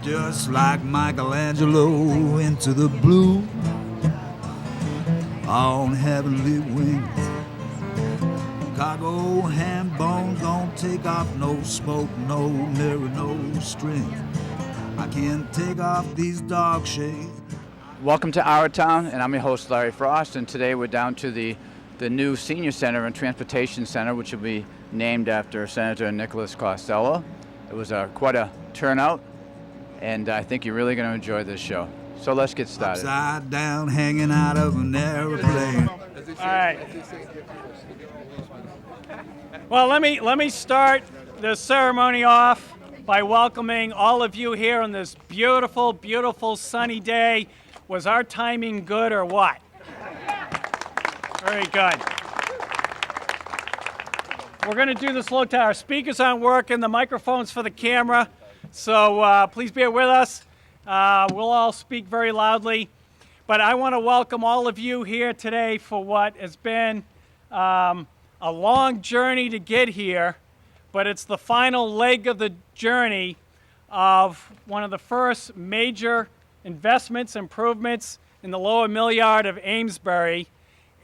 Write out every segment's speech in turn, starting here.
just like Michelangelo into the blue on heavenly wings. Cargo ham bones don't take off, no smoke, no mirror, no string. I can't take off these dark shades. Welcome to Our Town, and I'm your host, Larry Frost, and today we're down to the new Senior Center and Transportation Center, which will be named after Senator Nicholas Costello. It was quite a turnout, and I think you're really going to enjoy this show. So let's get started. Upside down, hanging out of an airplane. All right. Well, let me start the ceremony off by welcoming all of you here on this beautiful, beautiful sunny day. Was our timing good or what? Very good. We're going to do this slow to our speakers aren't working, the microphone's for the camera, so please bear with us. We'll all speak very loudly, but I want to welcome all of you here today for what has been a long journey to get here, but it's the final leg of the journey of one of the first major investments, improvements in the lower mill yard of Amesbury.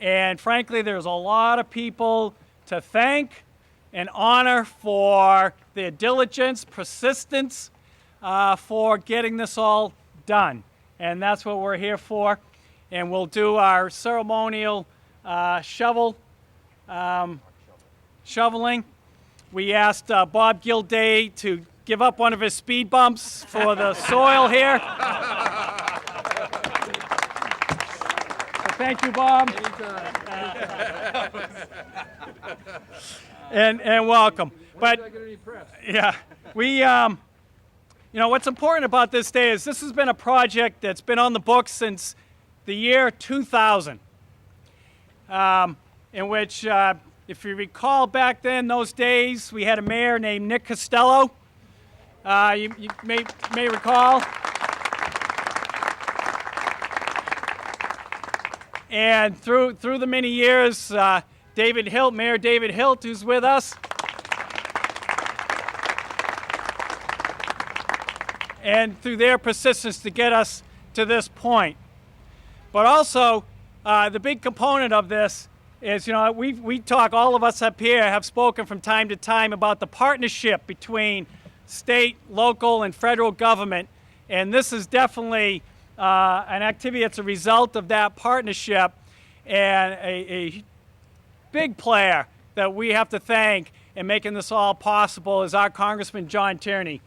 And frankly, there's a lot of people to thank and honor for their diligence, persistence, for getting this all done. And that's what we're here for. And we'll do our ceremonial shoveling. We asked Bob Gilday to give up one of his speed bumps for the soil here. So thank you, Bob. And welcome. But yeah, we what's important about this day is this has been a project that's been on the books since the year 2000, in which, if you recall back then, those days, we had a mayor named Nick Costello. You may recall. And through the many years, Mayor David Hilt, who's with us, and through their persistence to get us to this point. But also, the big component of this is, we talk, all of us up here have spoken from time to time about the partnership between state, local, and federal government. And this is definitely an activity that's a result of that partnership, and a big player that we have to thank in making this all possible is our Congressman John Tierney.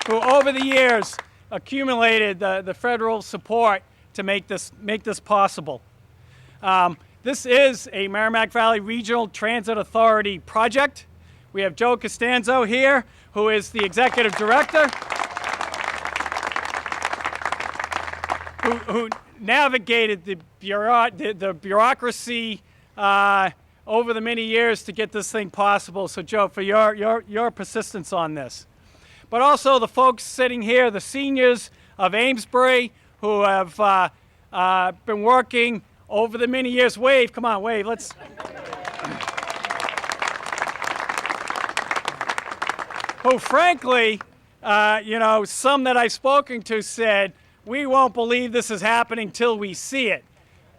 Who over the years accumulated the federal support to make this possible. This is a Merrimack Valley Regional Transit Authority project. We have Joe Costanzo here, who is the executive director, who navigated the bureaucracy over the many years to get this thing possible. So Joe, for your persistence on this. But also the folks sitting here, the seniors of Amesbury, who have been working over the many years. Wave, come on, wave, let's. Who frankly, some that I've spoken to said, we won't believe this is happening till we see it.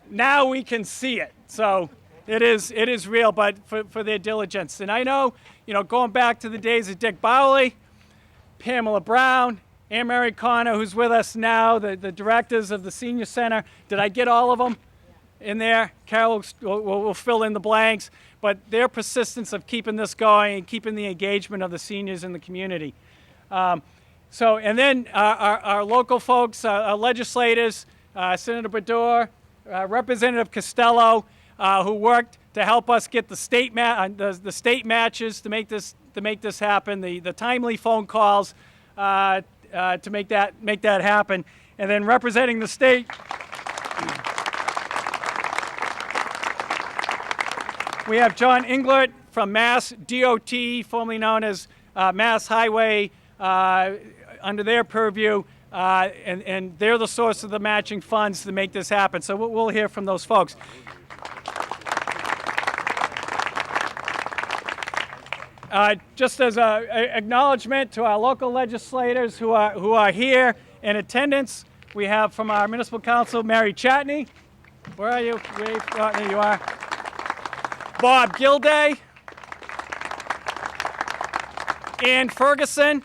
Now we can see it. So it is real, but for their diligence. And I know, going back to the days of Dick Bowley, Pamela Brown, Ann Mary Connor, who's with us now, the directors of the Senior Center. Did I get all of them in there? Carol will fill in the blanks. But their persistence of keeping this going and keeping the engagement of the seniors in the community. And then our local folks, our legislators, Senator Baddour, Representative Costello, who worked to help us get the state matches to make this happen, the timely phone calls to make that happen, and then representing the state. We have John Englert from Mass DOT, formerly known as Mass Highway, under their purview, and they're the source of the matching funds to make this happen. So we'll hear from those folks. Just as an acknowledgement to our local legislators who are here in attendance, we have from our municipal council, Mary Chatney. Where are you? Wave. Oh, there you are. Bob Gilday. Ann Ferguson.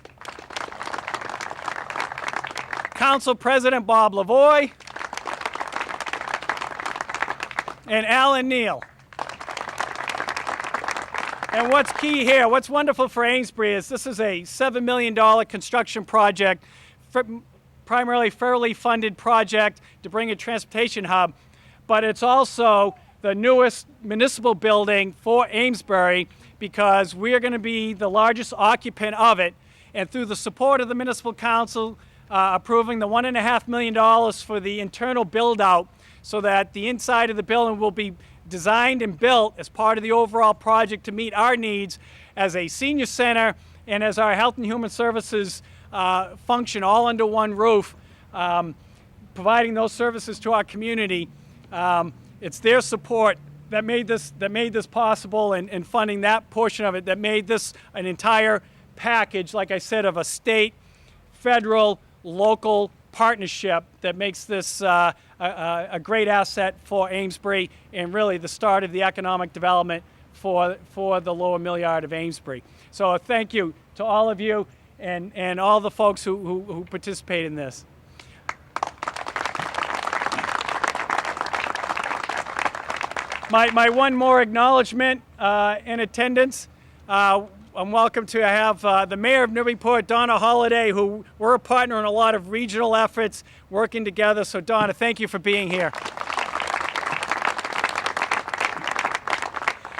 Council President Bob Lavoie. And Alan Neal. And what's key here, what's wonderful for Amesbury is this is a $7 million construction project, primarily federally funded project to bring a transportation hub, but it's also the newest municipal building for Amesbury because we are going to be the largest occupant of it. And through the support of the municipal council approving the $1.5 million for the internal build out so that the inside of the building will be designed and built as part of the overall project to meet our needs as a senior center and as our health and human services function all under one roof, providing those services to our community. It's their support that made this possible and funding that portion of it that made this an entire package, like I said, of a state, federal, local partnership that makes this a great asset for Amesbury and really the start of the economic development for the lower milliard of Amesbury. So thank you to all of you and all the folks who participate in this. My one more acknowledgement in attendance. I'm welcome to have the Mayor of Newburyport, Donna Holaday, who we're a partner in a lot of regional efforts working together. So Donna, thank you for being here.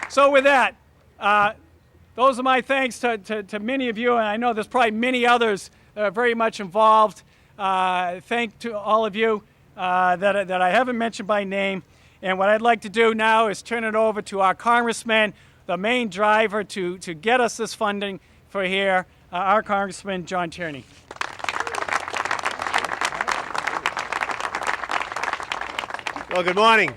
So with that, those are my thanks to many of you, and I know there's probably many others that are very much involved. Thank to all of you that I haven't mentioned by name. And what I'd like to do now is turn it over to our Congressman, the main driver to get us this funding for here, our Congressman, John Tierney. Well, good morning.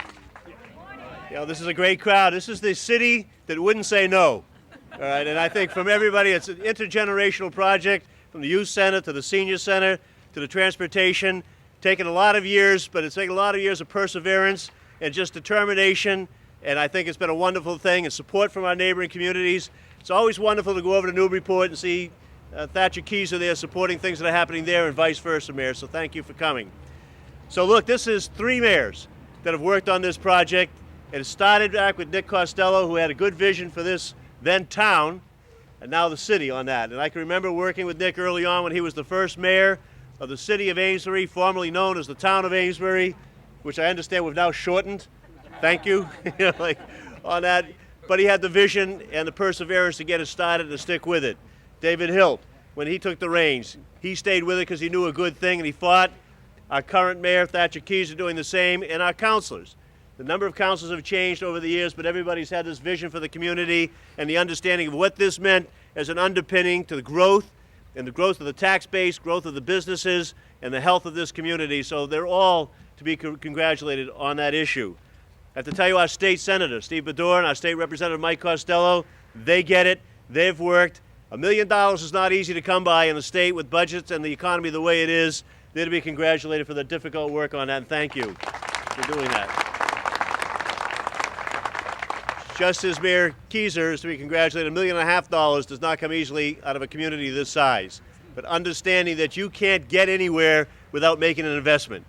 You know, this is a great crowd. This is the city that wouldn't say no. All right, and I think from everybody, it's an intergenerational project, from the youth center to the senior center to the transportation. Taken a lot of years, but it's taken a lot of years of perseverance and just determination. And I think it's been a wonderful thing and support from our neighboring communities. It's always wonderful to go over to Newburyport and see Thatcher, Kezer there supporting things that are happening there and vice versa, Mayor. So thank you for coming. So look, this is 3 mayors that have worked on this project. It started back with Nick Costello, who had a good vision for this then town, and now the city on that. And I can remember working with Nick early on when he was the first mayor of the city of Amesbury, formerly known as the town of Amesbury, which I understand we've now shortened. Thank you, on that. But he had the vision and the perseverance to get it started and to stick with it. David Hilt, when he took the reins, he stayed with it because he knew a good thing and he fought. Our current mayor, Thatcher Kezer, doing the same, and our councilors. The number of councilors have changed over the years, but everybody's had this vision for the community and the understanding of what this meant as an underpinning to the growth and the growth of the tax base, growth of the businesses, and the health of this community. So they're all to be congratulated on that issue. I have to tell you, our state senator, Steve Baddour, and our state representative, Mike Costello, they get it. They've worked. $1 million is not easy to come by in a state with budgets and the economy the way it is. They're to be congratulated for the difficult work on that, and thank you for doing that. Just as Mayor Kezer is to be congratulated, $1.5 million does not come easily out of a community this size. But understanding that you can't get anywhere without making an investment.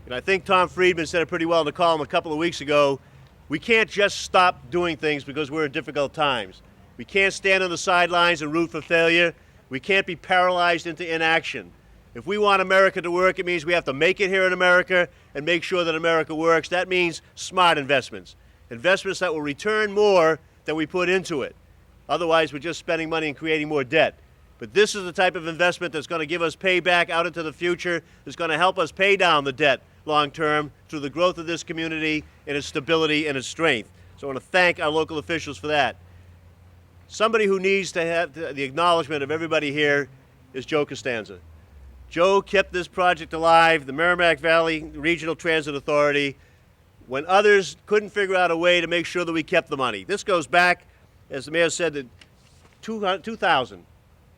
And I think Tom Friedman said it pretty well in the column a couple of weeks ago. We can't just stop doing things because we're in difficult times. We can't stand on the sidelines and root for failure. We can't be paralyzed into inaction. If we want America to work, it means we have to make it here in America and make sure that America works. That means smart investments. Investments that will return more than we put into it. Otherwise, we're just spending money and creating more debt. But this is the type of investment that's going to give us payback out into the future, that's going to help us pay down the debt long term through the growth of this community and its stability and its strength. So I want to thank our local officials for that. Somebody who needs to have the acknowledgement of everybody here is Joe Castanga. Joe kept this project alive, the Merrimack Valley Regional Transit Authority, when others couldn't figure out a way to make sure that we kept the money. This goes back, as the mayor said, that 2000.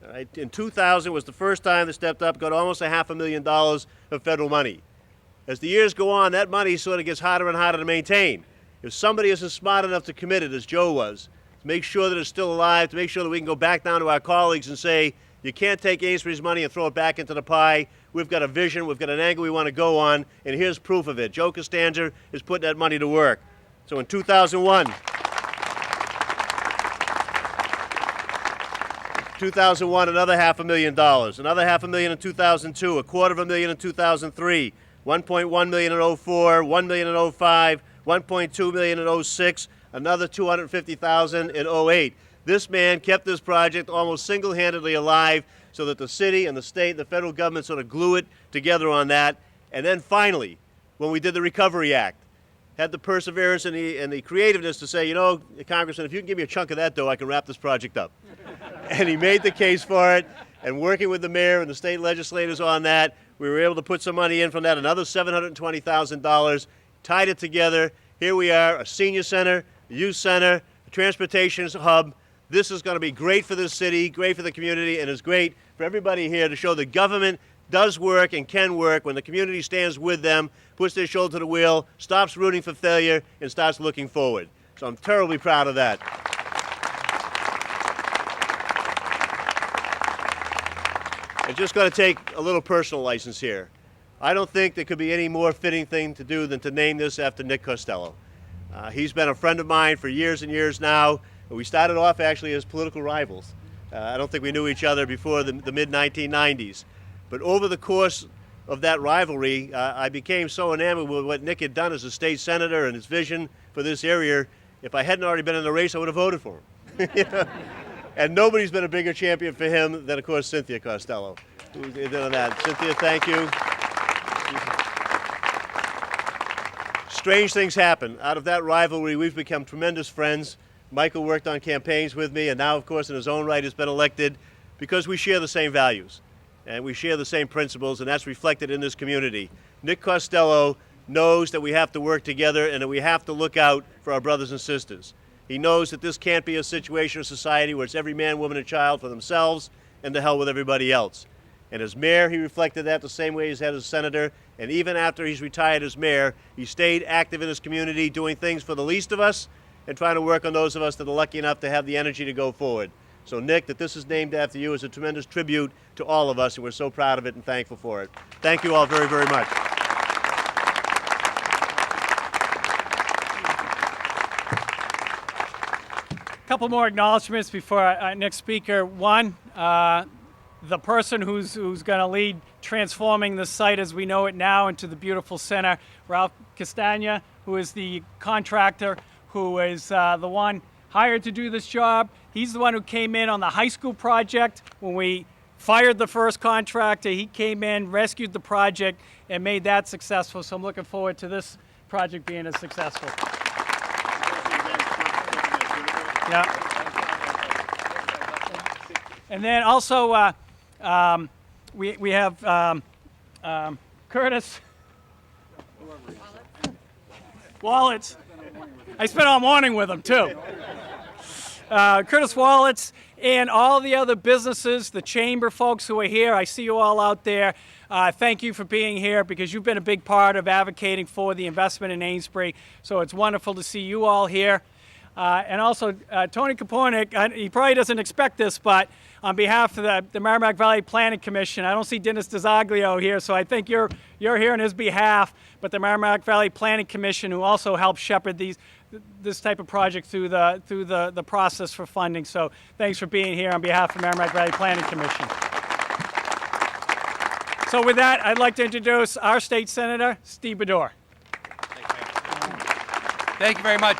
All right? In 2000 was the first time they stepped up, got almost $500,000 of federal money. As the years go on, that money sort of gets harder and harder to maintain. If somebody isn't smart enough to commit it, as Joe was, to make sure that it's still alive, to make sure that we can go back down to our colleagues and say, you can't take Amesbury's money and throw it back into the pie. We've got a vision, we've got an angle we want to go on, and here's proof of it. Joe Costanzo is putting that money to work. So in 2001, 2001, another $500,000, another $500,000 in 2002, $250,000 in 2003, $1.1 million in 04, $1 million in 05, $1.2 million in 06, another $250,000 in 08. This man kept this project almost single-handedly alive so that the city and the state and the federal government sort of glue it together on that. And then finally, when we did the Recovery Act, had the perseverance and the creativeness to say, you know, Congressman, if you can give me a chunk of that dough, I can wrap this project up. And he made the case for it, and working with the mayor and the state legislators on that, we were able to put some money in from that, another $720,000, tied it together. Here we are, a senior center, a youth center, a transportation hub. This is going to be great for this city, great for the community, and it's great for everybody here to show that government does work and can work when the community stands with them, puts their shoulder to the wheel, stops rooting for failure, and starts looking forward. So I'm terribly proud of that. I'm just going to take a little personal license here. I don't think there could be any more fitting thing to do than to name this after Nick Costello. He's been a friend of mine for years and years now. We started off actually as political rivals. I don't think we knew each other before the mid-1990s. But over the course of that rivalry, I became so enamored with what Nick had done as a state senator and his vision for this area. If I hadn't already been in the race, I would have voted for him. You know? And nobody's been a bigger champion for him than, of course, Cynthia Costello, who did on that. Cynthia, thank you. Strange things happen. Out of that rivalry, we've become tremendous friends. Michael worked on campaigns with me, and now, of course, in his own right has been elected because we share the same values and we share the same principles, and that's reflected in this community. Nick Costello knows that we have to work together and that we have to look out for our brothers and sisters. He knows that this can't be a situation or society where it's every man, woman, and child for themselves and to hell with everybody else. And as mayor, he reflected that the same way he's had as senator, and even after he's retired as mayor, he stayed active in his community, doing things for the least of us and trying to work on those of us that are lucky enough to have the energy to go forward. So Nick, that this is named after you is a tremendous tribute to all of us, and we're so proud of it and thankful for it. Thank you all very, very much. A couple more acknowledgments before our next speaker. One, the person who's going to lead transforming the site as we know it now into the beautiful center, Ralph Castanga, who is the contractor, who is the one hired to do this job. He's the one who came in on the high school project when we fired the first contractor. He came in, rescued the project, and made that successful. So I'm looking forward to this project being as successful. Yeah. And then also we have Curtis Wallets. I spent all morning with him too. Curtis Wallets and all the other businesses, the chamber folks who are here. I see you all out there. Thank you for being here because you've been a big part of advocating for the investment in Amesbury. So it's wonderful to see you all here. And also, Tony Kapornik, he probably doesn't expect this, but on behalf of the Merrimack Valley Planning Commission, I don't see Dennis DeZaglio here, so I think you're here on his behalf, but the Merrimack Valley Planning Commission, who also helps shepherd this type of project through the process for funding. So thanks for being here on behalf of Merrimack Valley Planning Commission. So with that, I'd like to introduce our state senator, Steve Baddour. Thank you very much.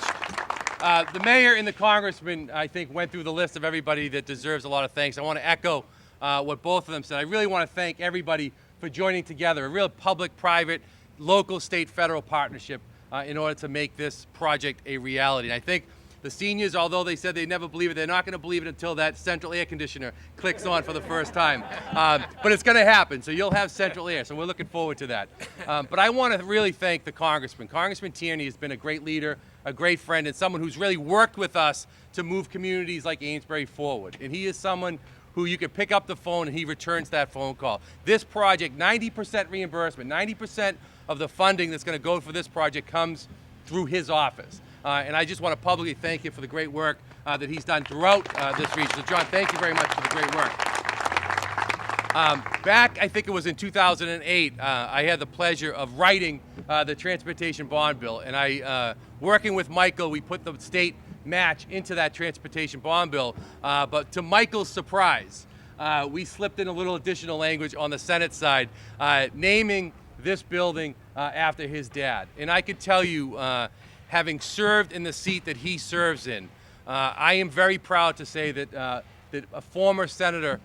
The mayor and the congressman, I think, went through the list of everybody that deserves a lot of thanks. I want to echo what both of them said. I really want to thank everybody for joining together, a real public-private, local, state, federal partnership in order to make this project a reality. And I think The seniors, although they said they never believe it, they're not going to believe it until that central air conditioner clicks on for the first time. But it's going to happen, so you'll have central air, so we're looking forward to that. But I want to really thank the Congressman. Congressman Tierney has been a great leader, a great friend, and someone who's really worked with us to move communities like Amesbury forward. And he is someone who you can pick up the phone and he returns that phone call. This project, 90% reimbursement, 90% of the funding that's going to go for this project comes through his office. And I just want to publicly thank him for the great work that he's done throughout this region. So John, thank you very much for the great work. Back, I think it was in 2008, I had the pleasure of writing the transportation bond bill. And working with Michael, we put the state match into that transportation bond bill. But to Michael's surprise, we slipped in a little additional language on the Senate side, naming this building after his dad. And I can tell you, having served in the seat that he serves in, I am very proud to say that, that a former senator,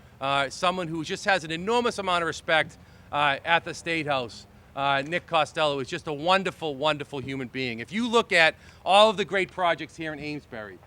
someone who just has an enormous amount of respect at the State House, Nick Costello, is just a wonderful, wonderful human being. If you look at all of the great projects here in Amesbury,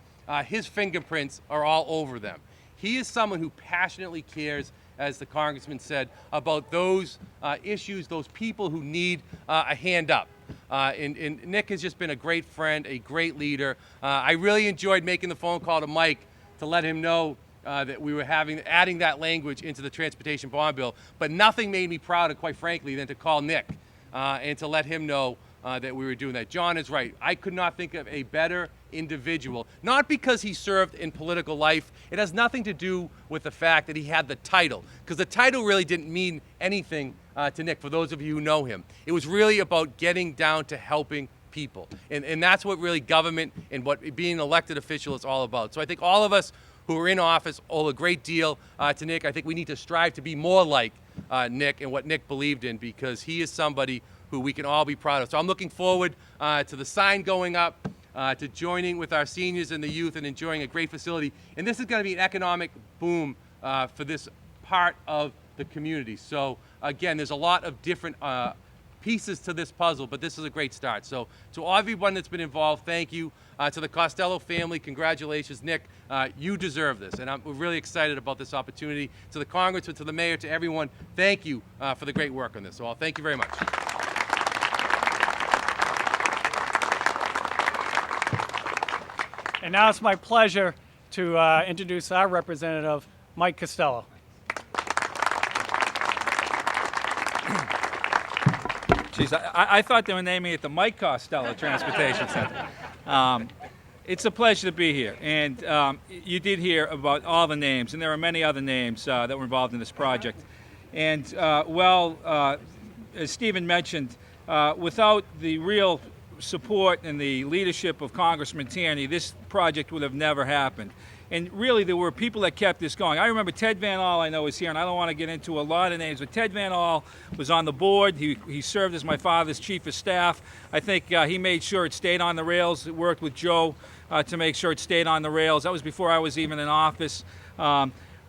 his fingerprints are all over them. He is someone who passionately cares, as the Congressman said, about those issues, those people who need a hand up. And Nick has just been a great friend, a great leader. I really enjoyed making the phone call to Mike to let him know that we were adding that language into the transportation bond bill. But nothing made me prouder, quite frankly, than to call Nick and to let him know that we were doing that. John is right. I could not think of a better individual, not because he served in political life. It has nothing to do with the fact that he had the title, because the title really didn't mean anything to Nick, for those of you who know him. It was really about getting down to helping people. And that's what really government and what being an elected official is all about. So I think all of us who are in office owe a great deal to Nick. I think we need to strive to be more like Nick and what Nick believed in, because he is somebody who we can all be proud of. So I'm looking forward to the sign going up, to joining with our seniors and the youth and enjoying a great facility. And this is going to be an economic boom for this part of the community. So again, there's a lot of different pieces to this puzzle, but this is a great start. So to everyone that's been involved, thank you. To the Costello family, congratulations. Nick, you deserve this, and I'm really excited about this opportunity. To the Congressman, to the Mayor, to everyone, thank you for the great work on this. So all, thank you very much. And now it's my pleasure to introduce our representative, Mike Costello. Geez, I thought they were naming it the Mike Costello Transportation Center. It's a pleasure to be here, and you did hear about all the names, and there are many other names that were involved in this project. And as Stephen mentioned, without the real support and the leadership of Congressman Tierney, this project would have never happened. And really, there were people that kept this going. I remember Ted Van All, I know, is here, and I don't want to get into a lot of names, but Ted Van All was on the board. He served as my father's chief of staff. I think he made sure it stayed on the rails. He worked with Joe to make sure it stayed on the rails. That was before I was even in office.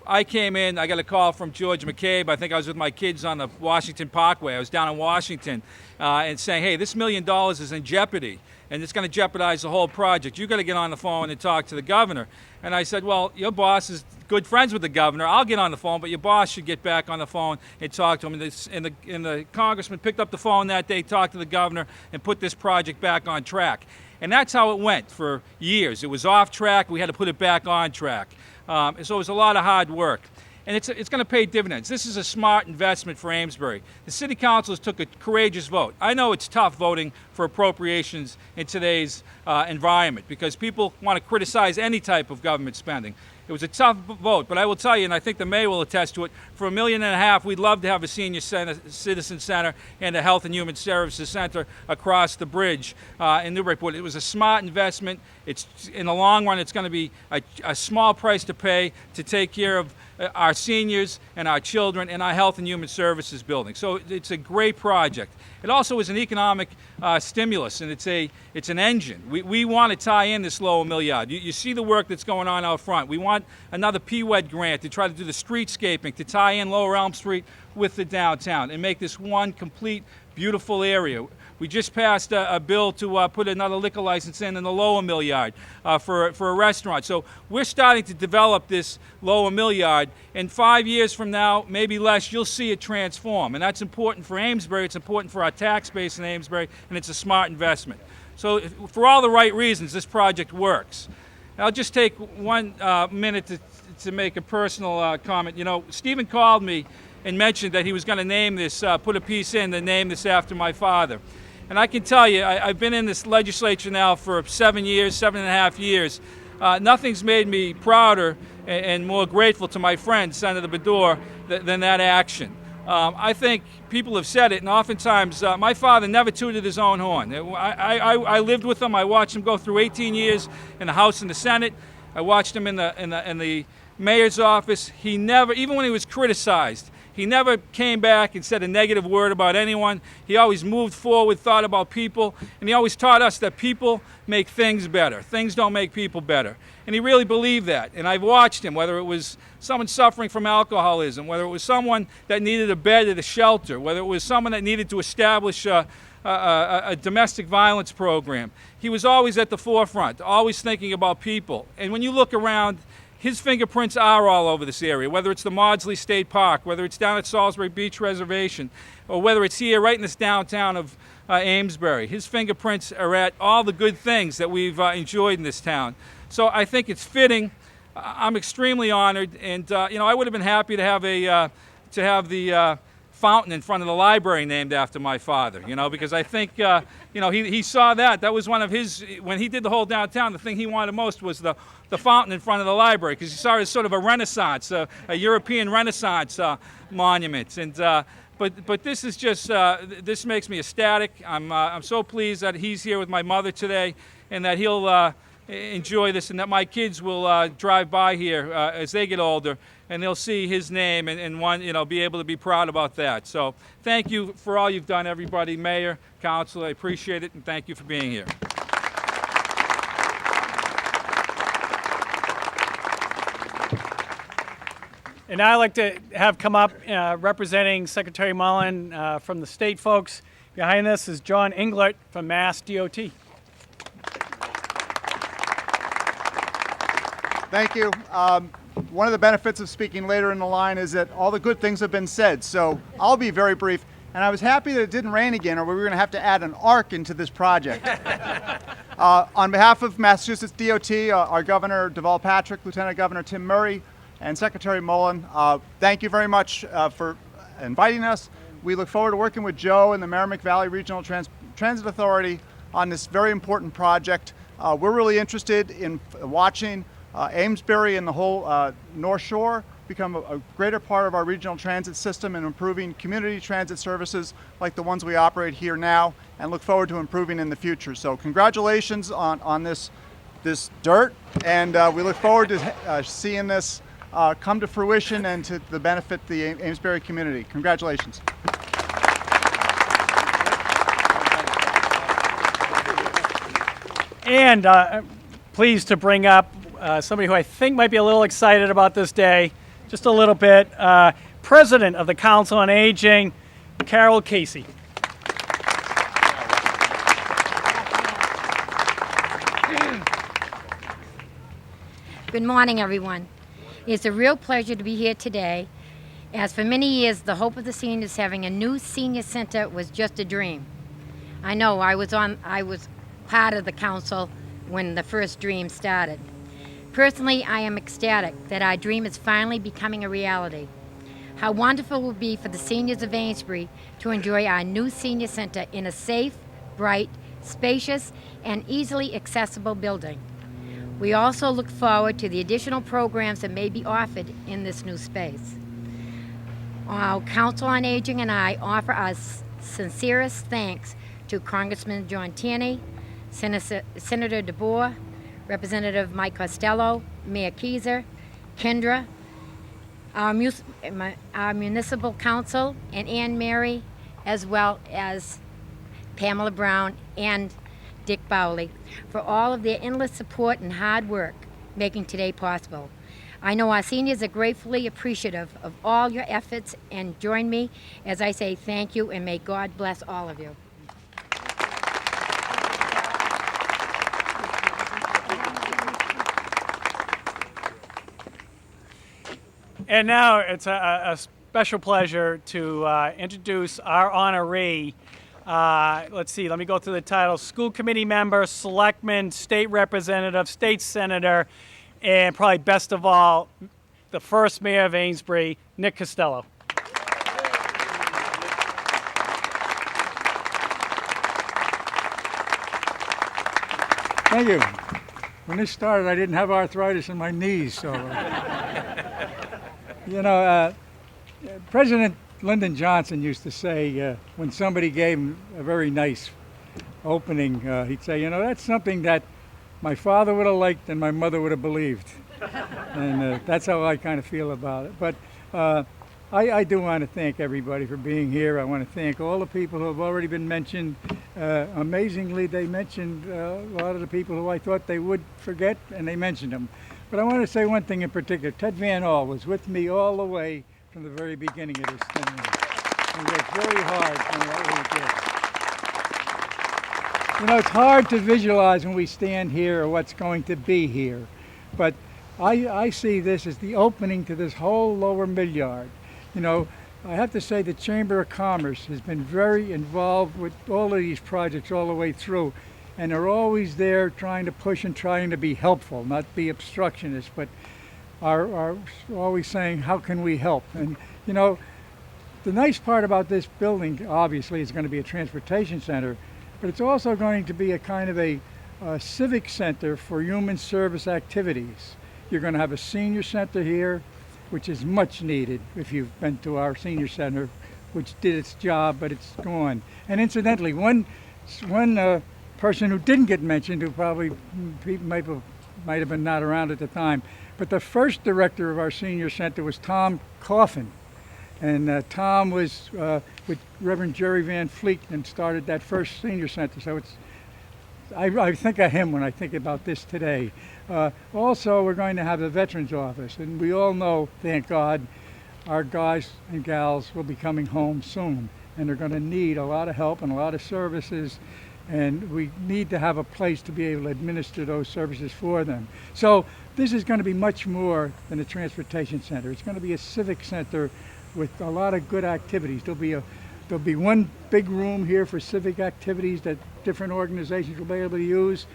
I came in, I got a call from George McCabe. I think I was with my kids on the Washington Parkway. I was down in Washington and saying, hey, this $1 million is in jeopardy, and it's going to jeopardize the whole project. You got to get on the phone and talk to the governor. And I said, well, your boss is good friends with the governor. I'll get on the phone, but your boss should get back on the phone and talk to him. And the congressman picked up the phone that day, talked to the governor, and put this project back on track. And that's how it went for years. It was off track. We had to put it back on track. So it was a lot of hard work. And it's going to pay dividends. This is a smart investment for Amesbury. The city councilors took a courageous vote. I know it's tough voting for appropriations in today's environment because people want to criticize any type of government spending. It was a tough vote, but I will tell you, and I think the mayor will attest to it, for $1.5 million, we'd love to have a senior citizen center and a health and human services center across the bridge in Newburyport. It was a smart investment. It's in the long run, it's going to be a small price to pay to take care of our seniors and our children in our health and human services building. So it's a great project. It also is an economic stimulus, and it's an engine. We want to tie in this lower mill yard. You see the work that's going on out front. We want another PWED grant to try to do the streetscaping, to tie in Lower Elm Street with the downtown and make this one complete beautiful area. We just passed a bill to put another liquor license in the Lower Mill Yard for a restaurant. So we're starting to develop this Lower Mill Yard. And 5 years from now, maybe less, you'll see it transform. And that's important for Amesbury. It's important for our tax base in Amesbury, and it's a smart investment. So for all the right reasons, this project works. I'll just take 1 minute to make a personal comment. You know, Stephen called me and mentioned that he was going to name this, put a piece in to name this after my father. And I can tell you, I've been in this legislature now for 7 years, 7.5 years. Nothing's made me prouder and more grateful to my friend, Senator Baddour, than that action. I think people have said it, and oftentimes my father never tooted his own horn. I lived with him. I watched him go through 18 years in the House and the Senate. I watched him in the mayor's office. He never, even when he was criticized, he never came back and said a negative word about anyone. He always moved forward, thought about people, and he always taught us that people make things better. Things don't make people better. And he really believed that. And I've watched him, whether it was someone suffering from alcoholism, whether it was someone that needed a bed at a shelter, whether it was someone that needed to establish a domestic violence program. He was always at the forefront, always thinking about people. And when you look around, his fingerprints are all over this area, whether it's the Maudsley State Park, whether it's down at Salisbury Beach Reservation, or whether it's here right in this downtown of Amesbury. His fingerprints are at all the good things that we've enjoyed in this town. So I think it's fitting. I'm extremely honored, and you know, I would have been happy to have the fountain in front of the library named after my father, you know, because I think, you know, he saw that. That was one of his, when he did the whole downtown, the thing he wanted most was the fountain in front of the library, because he saw it as sort of a Renaissance, a European Renaissance monument. And but this is just, this makes me ecstatic. I'm so pleased that he's here with my mother today, and that he'll enjoy this, and that my kids will drive by here as they get older, and they'll see his name and one, you know, be able to be proud about that. So thank you for all you've done, everybody, Mayor, Council. I appreciate it, and thank you for being here. And I'd like to have come up representing Secretary Mullen from the state folks. Behind this is John Englert from Mass DOT. Thank you. One of the benefits of speaking later in the line is that all the good things have been said, so I'll be very brief. And I was happy that it didn't rain again, or we were going to have to add an ark into this project. On behalf of Massachusetts DOT, our Governor Deval Patrick, Lieutenant Governor Tim Murray, and Secretary Mullen, thank you very much for inviting us. We look forward to working with Joe and the Merrimack Valley Regional Transit Authority on this very important project. We're really interested in watching Amesbury and the whole North Shore become a greater part of our regional transit system and improving community transit services like the ones we operate here now, and look forward to improving in the future. So congratulations on this dirt, and we look forward to seeing this come to fruition and to the benefit the Amesbury community. Congratulations. And pleased to bring up somebody who I think might be a little excited about this day, just a little bit. President of the Council on Aging, Carol Casey. Good morning, everyone. It's a real pleasure to be here today. As for many years, the hope of the seniors having a new senior center was just a dream. I know I was part of the council when the first dream started. Personally, I am ecstatic that our dream is finally becoming a reality. How wonderful it will be for the seniors of Amesbury to enjoy our new senior center in a safe, bright, spacious, and easily accessible building. We also look forward to the additional programs that may be offered in this new space. Our Council on Aging and I offer our sincerest thanks to Congressman John Tierney, Senator DeBoer, Representative Mike Costello, Mayor Kezer, Kendra, our Municipal Council, and Ann Mary, as well as Pamela Brown and Dick Bowley, for all of their endless support and hard work making today possible. I know our seniors are gratefully appreciative of all your efforts, and join me as I say thank you and may God bless all of you. And now it's a special pleasure to introduce our honoree. Let's see, let me go through the titles. School committee member, selectman, state representative, state senator, and probably best of all, the first mayor of Amesbury, Nick Costello. Thank you. When this started, I didn't have arthritis in my knees, so... President Lyndon Johnson used to say when somebody gave him a very nice opening, he'd say, that's something that my father would have liked and my mother would have believed. And that's how I kind of feel about it. But I do want to thank everybody for being here. I want to thank all the people who have already been mentioned. Amazingly, they mentioned a lot of the people who I thought they would forget, and they mentioned them. But I want to say one thing in particular. Ted Van All was with me all the way from the very beginning of this thing. And worked very hard on what we did. It's hard to visualize when we stand here what's going to be here. But I see this as the opening to this whole lower mid-yard. I have to say the Chamber of Commerce has been very involved with all of these projects all the way through. And they're always there trying to push and trying to be helpful, not be obstructionists, but are always saying, how can we help? And, the nice part about this building, obviously, is going to be a transportation center, but it's also going to be a kind of a civic center for human service activities. You're going to have a senior center here, which is much needed if you've been to our senior center, which did its job, but it's gone. And incidentally, one person who didn't get mentioned, who probably might have been not around at the time, but the first director of our senior center was Tom Coffin. And Tom was with Reverend Jerry Van Fleet and started that first senior center. So I think of him when I think about this today. Also, we're going to have the Veterans Office. And we all know, thank God, our guys and gals will be coming home soon. And they're going to need a lot of help and a lot of services. And we need to have a place to be able to administer those services for them. So this is going to be much more than a transportation center. It's going to be a civic center with a lot of good activities. There'll be one big room here for civic activities that different organizations will be able to use.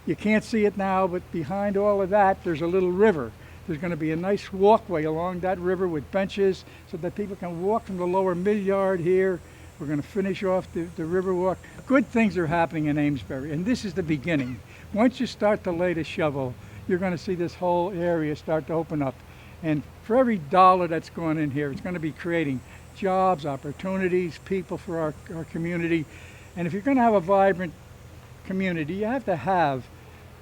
You can't see it now, but behind all of that, there's a little river. There's going to be a nice walkway along that river with benches so that people can walk from the lower mid-yard here. We're going to finish off the river walk. Good things are happening in Amesbury, and this is the beginning. Once you start to lay the shovel, you're going to see this whole area start to open up. And for every dollar that's going in here, it's going to be creating jobs, opportunities, people for our community. And if you're going to have a vibrant community, you have to have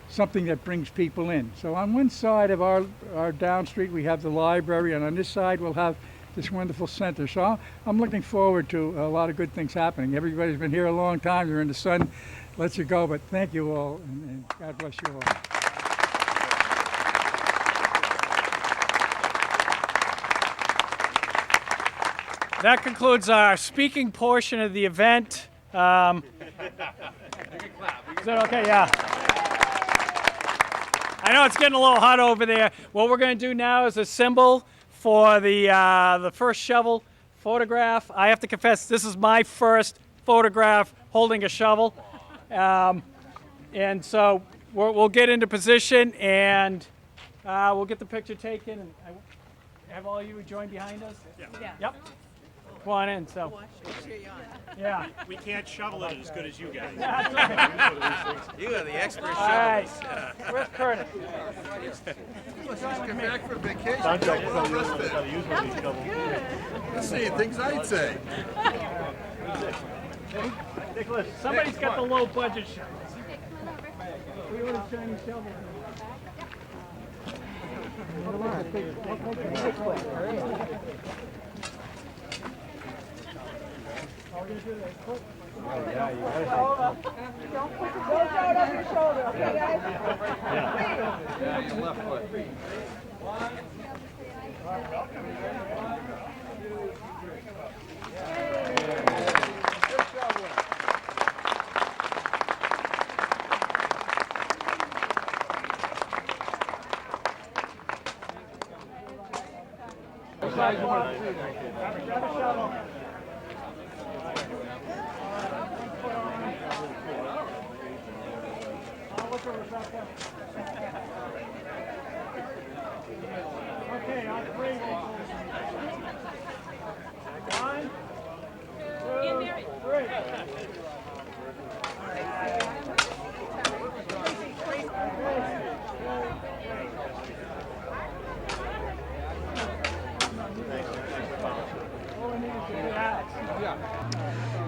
something that brings people in. So on one side of our down street, we have the library, and on this side, we'll have this wonderful center. So I'm looking forward to a lot of good things happening. Everybody's been here a long time. You're in the sun. Lets you go, but thank you all, and God bless you all. That concludes our speaking portion of the event. Is that okay? Yeah. I know it's getting a little hot over there. What we're going to do now is assemble for the first shovel photograph. I have to confess, this is my first photograph holding a shovel. And so we'll get into position and we'll get the picture taken. And have all you join behind us? Yeah. Yep. Come on in. So. Yeah. We can't shovel it as good as you guys. You are the expert All right. shovelers. Where's Curtis? Let's just get back from vacation. Well rested. Let's see, things I'd say. Nicholas, somebody's got the low budget shovels. We ordered Chinese shovels. Don't put out over your shoulder, okay, guys? Yeah, your left foot. 1, Okay, on three. 1, 2, 3.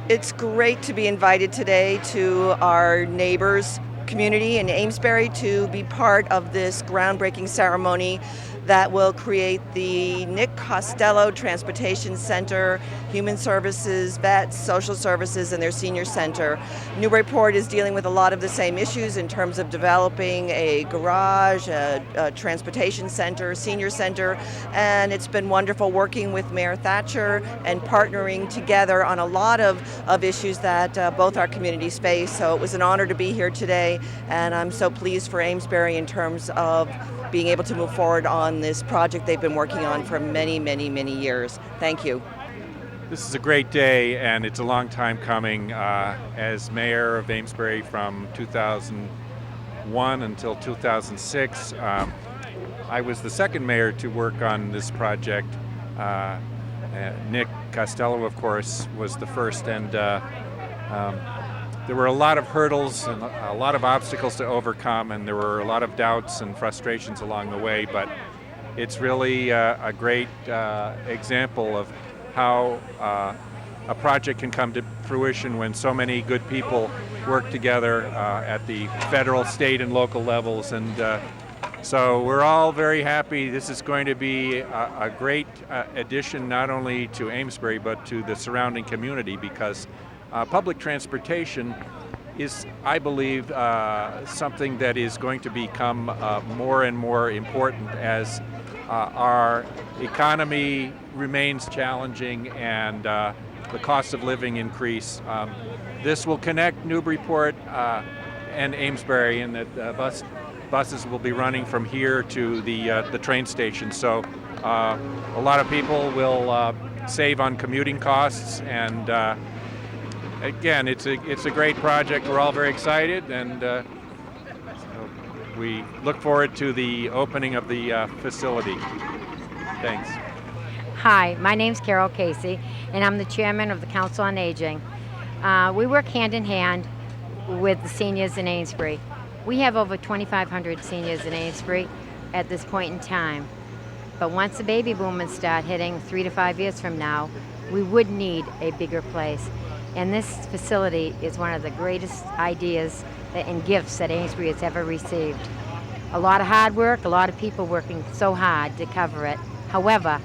It's great to be invited today to our neighbors' community in Amesbury to be part of this groundbreaking ceremony that will create the Nick Costello Transportation Center, Human Services, Vets, Social Services, and their Senior Center. Newburyport is dealing with a lot of the same issues in terms of developing a garage, a transportation center, senior center, and it's been wonderful working with Mayor Thatcher and partnering together on a lot of issues that both our communities face. So it was an honor to be here today, and I'm so pleased for Amesbury in terms of being able to move forward on this project they've been working on for many, many, many years. Thank you. This is a great day, and it's a long time coming. As mayor of Amesbury from 2001 until 2006, I was the second mayor to work on this project. Nick Costello, of course, was the first, and there were a lot of hurdles and a lot of obstacles to overcome, and there were a lot of doubts and frustrations along the way, but it's really a great example of how a project can come to fruition when so many good people work together at the federal, state, and local levels. And so we're all very happy. This is going to be a great addition not only to Amesbury but to the surrounding community, because public transportation is, I believe, something that is going to become more and more important as our economy remains challenging and the cost of living increase. This will connect Newburyport and Amesbury, and that buses will be running from here to the train station. So a lot of people will save on commuting costs, and again, it's a great project. We're all very excited, and so we look forward to the opening of the facility. Thanks. Hi, my name's Carol Casey, and I'm the chairman of the Council on Aging. We work hand in hand with the seniors in Amesbury. We have over 2,500 seniors in Amesbury at this point in time. But once the baby boomers start hitting 3 to 5 years from now, we would need a bigger place. And this facility is one of the greatest ideas and gifts that Amesbury has ever received. A lot of hard work, a lot of people working so hard to cover it. However,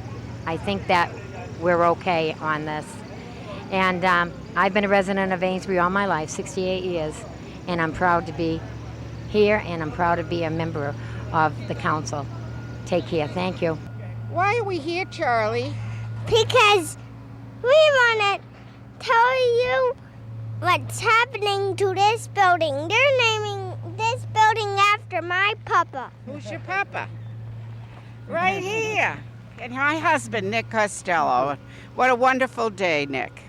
I think that we're okay on this. And I've been a resident of Amesbury all my life, 68 years, and I'm proud to be here, and I'm proud to be a member of the council. Take care. Thank you. Why are we here, Charlie? Because we want to tell you what's happening to this building. They're naming this building after my papa. Who's your papa? Right here. And my husband, Nick Costello. What a wonderful day, Nick.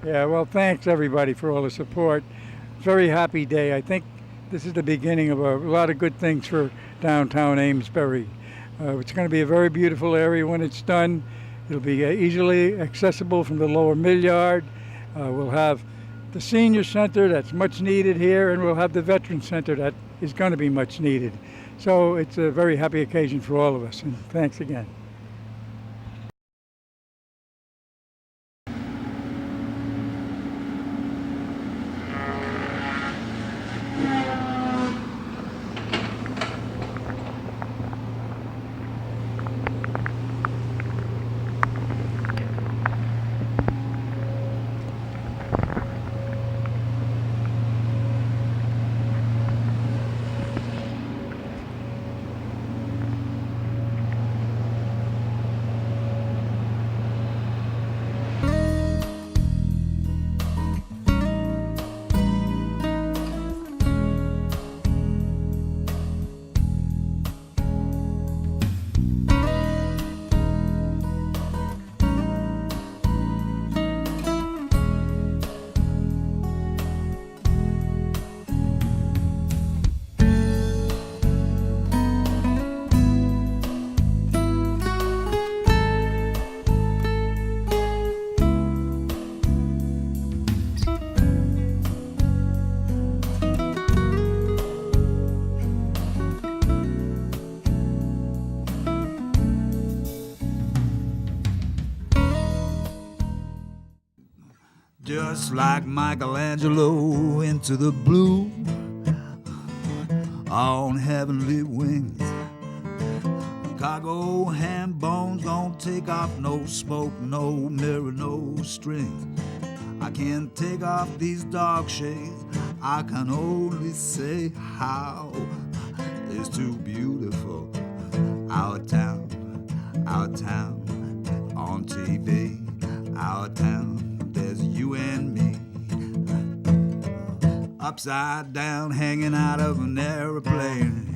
Yeah, well, thanks everybody for all the support. Very happy day. I think this is the beginning of a lot of good things for downtown Amesbury. It's going to be a very beautiful area when it's done. It'll be easily accessible from the lower mill yard. We'll have the senior center that's much needed here, and we'll have the veteran center that is going to be much needed. So it's a very happy occasion for all of us, and thanks again. just like Michelangelo into the blue on heavenly wings. Cargo ham bones don't take off, no smoke, no mirror, no strings. I can't take off these dark shades. I can only say how it's too beautiful. Our town on TV. Our town, there's you and me. Upside down, hanging out of an airplane.